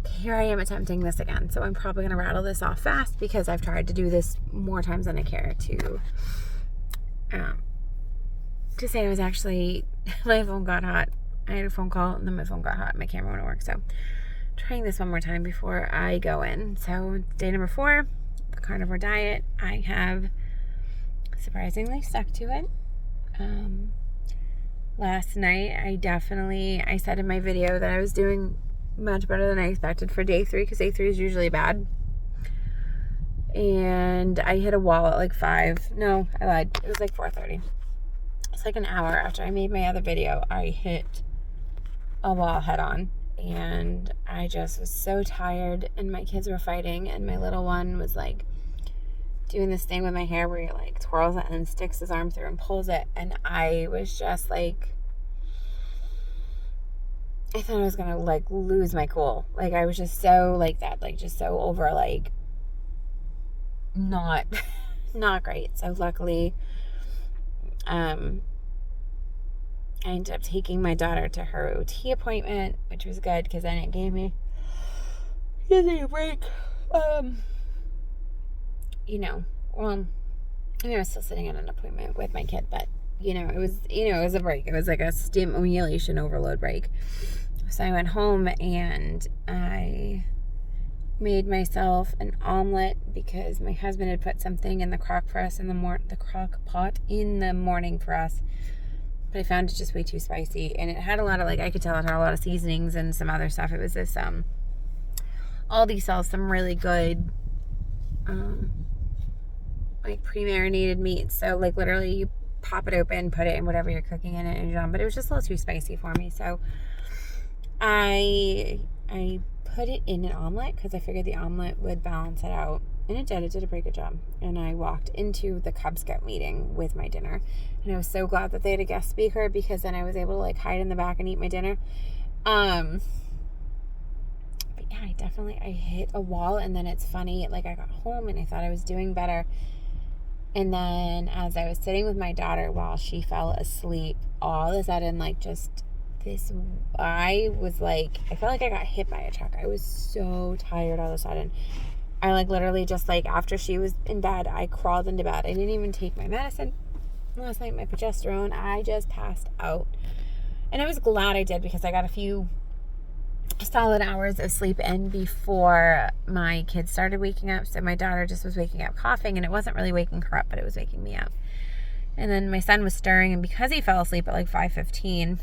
here I am attempting this again. So I'm probably going to rattle this off fast because I've tried to do this more times than I care to say I was actually, my phone got hot. I had a phone call and then my phone got hot and my camera wouldn't work. So trying this one more time before I go in. So day number 4, the carnivore diet. I have surprisingly stuck to it. Last night I said in my video that I was doing much better than I expected for day 3 because day 3 is usually bad. And I hit a wall at like 5. No, I lied. It was like 4:30. It's like an hour after I made my other video, I hit a wall head on. And I just was so tired and my kids were fighting and my little one was like doing this thing with my hair where he like twirls it and then sticks his arm through and pulls it. And I was just like, I thought I was going to like lose my cool. Like I was just so like that, like just so over like not great. So luckily, I ended up taking my daughter to her OT appointment, which was good because then it gave me a break. I was still sitting in an appointment with my kid, but it was a break. It was like a stimulation overload break. So I went home and I made myself an omelet because my husband had put something in the crock pot in the morning for us. But I found it just way too spicy, and it had a lot of I could tell it had a lot of seasonings and some other stuff. It was this Aldi sells some really good pre-marinated meats. So literally you pop it open, put it in whatever you're cooking in it, and you're done. But it was just a little too spicy for me, so I put it in an omelet because I figured the omelet would balance it out. And it did. It did a pretty good job. And I walked into the Cub Scout meeting with my dinner. And I was so glad that they had a guest speaker because then I was able to hide in the back and eat my dinner. But yeah, I hit a wall. And then it's funny, I got home and I thought I was doing better. And then as I was sitting with my daughter while she fell asleep, all of a sudden, I felt like I got hit by a truck. I was so tired all of a sudden. I literally just after she was in bed, I crawled into bed. I didn't even take my medicine last night, my progesterone. I just passed out. And I was glad I did because I got a few solid hours of sleep in before my kids started waking up. So my daughter just was waking up coughing, and it wasn't really waking her up, but it was waking me up. And then my son was stirring, and because he fell asleep at 5:15,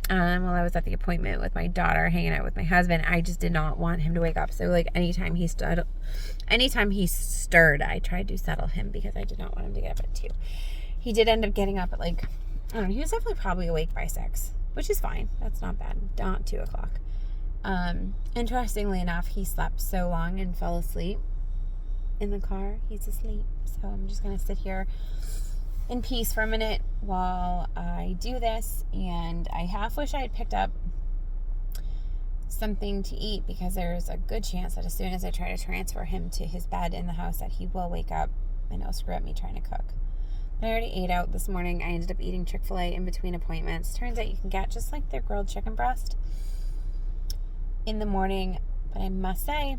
while I was at the appointment with my daughter, hanging out with my husband, I just did not want him to wake up. So anytime he stirred, I tried to settle him because I did not want him to get up at 2. He did end up getting up at I don't know, he was definitely probably awake by 6, which is fine. That's not bad. Not 2 o'clock. Interestingly enough, he slept so long and fell asleep in the car. He's asleep. So I'm just going to sit here in peace for a minute while I do this. And I half wish I had picked up something to eat because there's a good chance that as soon as I try to transfer him to his bed in the house that he will wake up and it'll screw up me trying to cook. But I already ate out this morning. I ended up eating Chick-fil-A in between appointments. Turns out you can get just their grilled chicken breast in the morning. But I must say,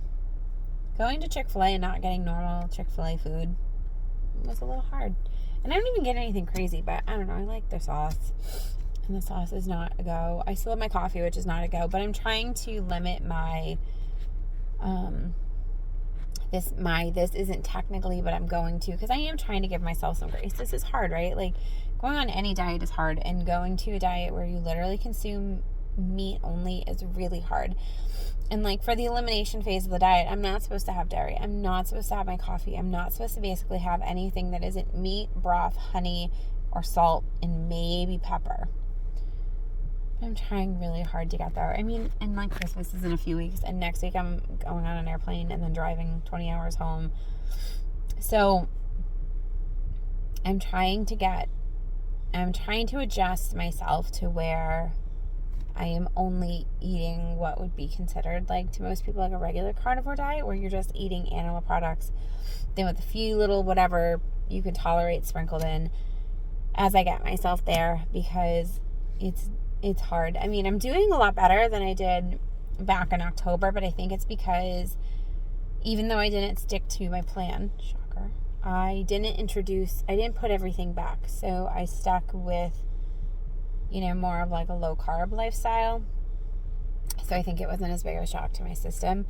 going to Chick-fil-A and not getting normal Chick-fil-A food was a little hard. And I don't even get anything crazy, but I don't know. I like their sauce. And the sauce is not a go. I still have my coffee, which is not a go. But I'm trying to limit my, this isn't technically, but I'm going to. Because I am trying to give myself some grace. This is hard, right? Going on any diet is hard. And going to a diet where you literally consume meat only is really hard. And for the elimination phase of the diet, I'm not supposed to have dairy. I'm not supposed to have my coffee. I'm not supposed to basically have anything that isn't meat, broth, honey, or salt, and maybe pepper. I'm trying really hard to get there. I mean, and Christmas is in a few weeks, and next week I'm going on an airplane and then driving 20 hours home. So I'm trying to adjust myself to where I am only eating what would be considered to most people a regular carnivore diet, where you're just eating animal products, then with a few little whatever you can tolerate sprinkled in as I get myself there, because it's hard. I mean, I'm doing a lot better than I did back in October, but I think it's because even though I didn't stick to my plan, shocker, I didn't put everything back. So I stuck with, more of like a low carb lifestyle. So I think it wasn't as big of a shock to my system.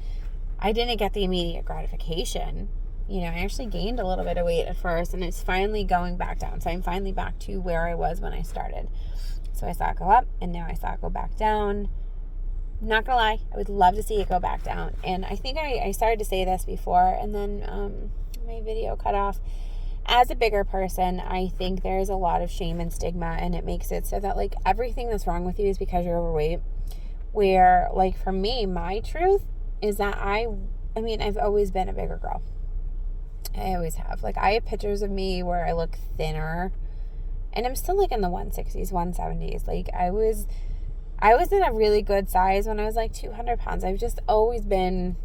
I didn't get the immediate gratification. I actually gained a little bit of weight at first, and it's finally going back down. So I'm finally back to where I was when I started. So I saw it go up, and now I saw it go back down. Not gonna lie, I would love to see it go back down. And I think I started to say this before, and then my video cut off. As a bigger person, I think there's a lot of shame and stigma, and it makes it so that like everything that's wrong with you is because you're overweight. Where like for me, my truth is that I've always been a bigger girl. I always have. Like I have pictures of me where I look thinner, and I'm still like in the 160s, 170s. Like I was in a really good size when I was like 200 pounds. I've just always been,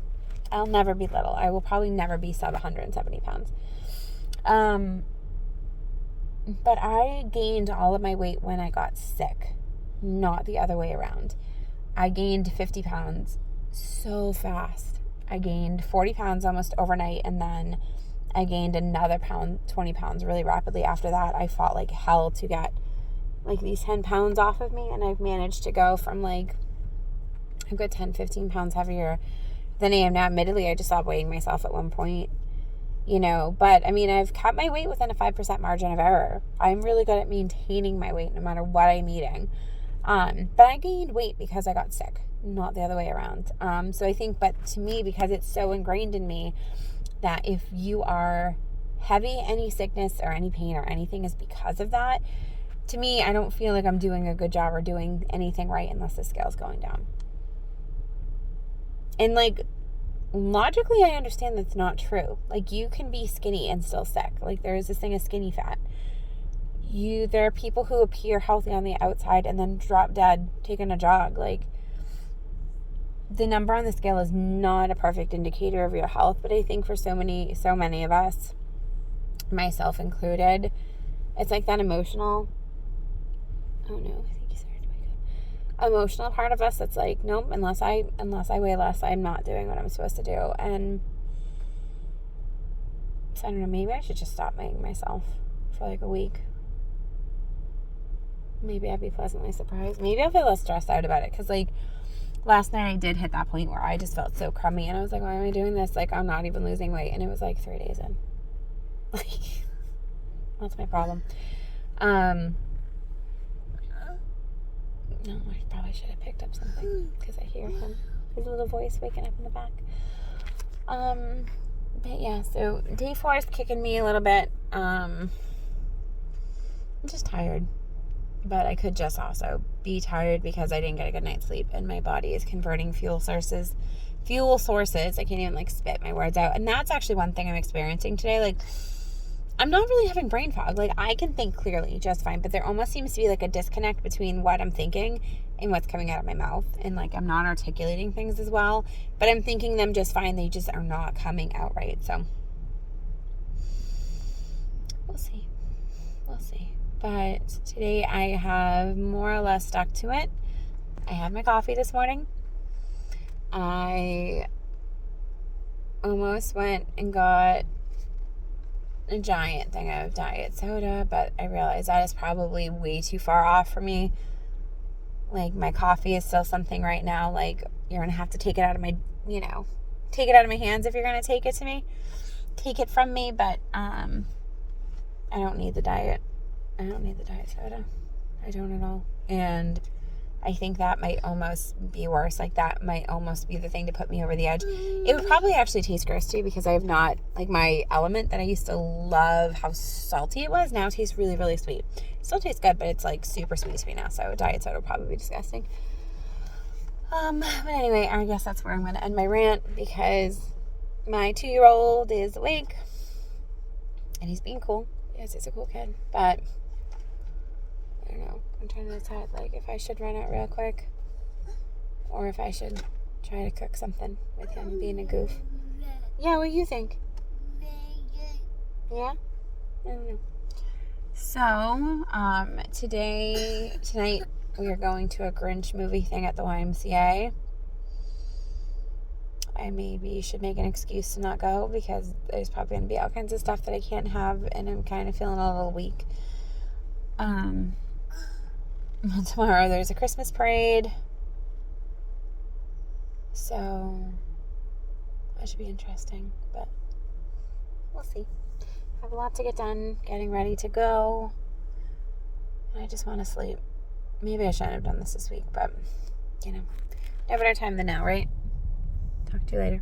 I'll never be little. I will probably never be sub 170 pounds. But I gained all of my weight when I got sick, not the other way around. I gained 50 pounds so fast. I gained 40 pounds almost overnight, and then I gained another 20 pounds really rapidly after that. I fought like hell to get like these 10 pounds off of me, and I've managed to go from like a good 10-15 pounds heavier than I am now. Admittedly, I just stopped weighing myself at one point, but I've kept my weight within a 5% margin of error. I'm really good at maintaining my weight no matter what I'm eating. But I gained weight because I got sick, not the other way around. So I think, but to me, because it's so ingrained in me that if you are heavy, any sickness or any pain or anything is because of that. To me, I don't feel like I'm doing a good job or doing anything right unless the scale's going down. And like, logically, I understand that's not true. Like, you can be skinny and still sick. Like, there is this thing of skinny fat. There are people who appear healthy on the outside and then drop dead taking a jog. Like, the number on the scale is not a perfect indicator of your health, but I think for so many of us, myself included, it's like that emotional, oh no, I think you started to wake up. Emotional part of us that's like, nope, unless I weigh less, I'm not doing what I'm supposed to do. And so I don't know, maybe I should just stop weighing myself for like a week. Maybe I'd be pleasantly surprised. Maybe I'll feel less stressed out about it, because like last night I did hit that point where I just felt so crummy, and I was like, why am I doing this? Like, I'm not even losing weight. And it was like 3 days in. Like, that's my problem. No, I probably should have picked up something, because I hear him, his little voice waking up in the back. But yeah, so day 4 is kicking me a little bit. I'm just tired. But I could just also be tired because I didn't get a good night's sleep, and my body is converting fuel sources. I can't even like spit my words out. And that's actually one thing I'm experiencing today. Like, I'm not really having brain fog. Like, I can think clearly just fine, but there almost seems to be like a disconnect between what I'm thinking and what's coming out of my mouth. And like, I'm not articulating things as well, but I'm thinking them just fine. They just are not coming out right. So we'll see. But today I have more or less stuck to it. I had my coffee this morning. I almost went and got a giant thing of diet soda, but I realized that is probably way too far off for me. Like, my coffee is still something right now. Like, you're going to have to take it out of my, take it out of my hands if you're going to take it from me. But I don't need the diet. I don't need the diet soda. I don't at all. And I think that might almost be worse. Like, that might almost be the thing to put me over the edge. It would probably actually taste gross too, because I have not, like, my Element that I used to love how salty it was, now tastes really, really sweet. It still tastes good, but it's like super sweet to me now. So diet soda would probably be disgusting. But anyway, I guess that's where I'm going to end my rant, because my 2-year-old is awake and he's being cool. Yes, he's a cool kid, but I don't know. I'm trying to decide, like, if I should run out real quick or if I should try to cook something with him being a goof. Yeah, what do you think? Yeah? I don't know. So, tonight we are going to a Grinch movie thing at the YMCA. I maybe should make an excuse to not go because there's probably going to be all kinds of stuff that I can't have, and I'm kind of feeling a little weak. Tomorrow there's a Christmas parade, so that should be interesting, but we'll see. I have a lot to get done, getting ready to go, and I just want to sleep. Maybe I shouldn't have done this week, but, no better time than now, right? Talk to you later.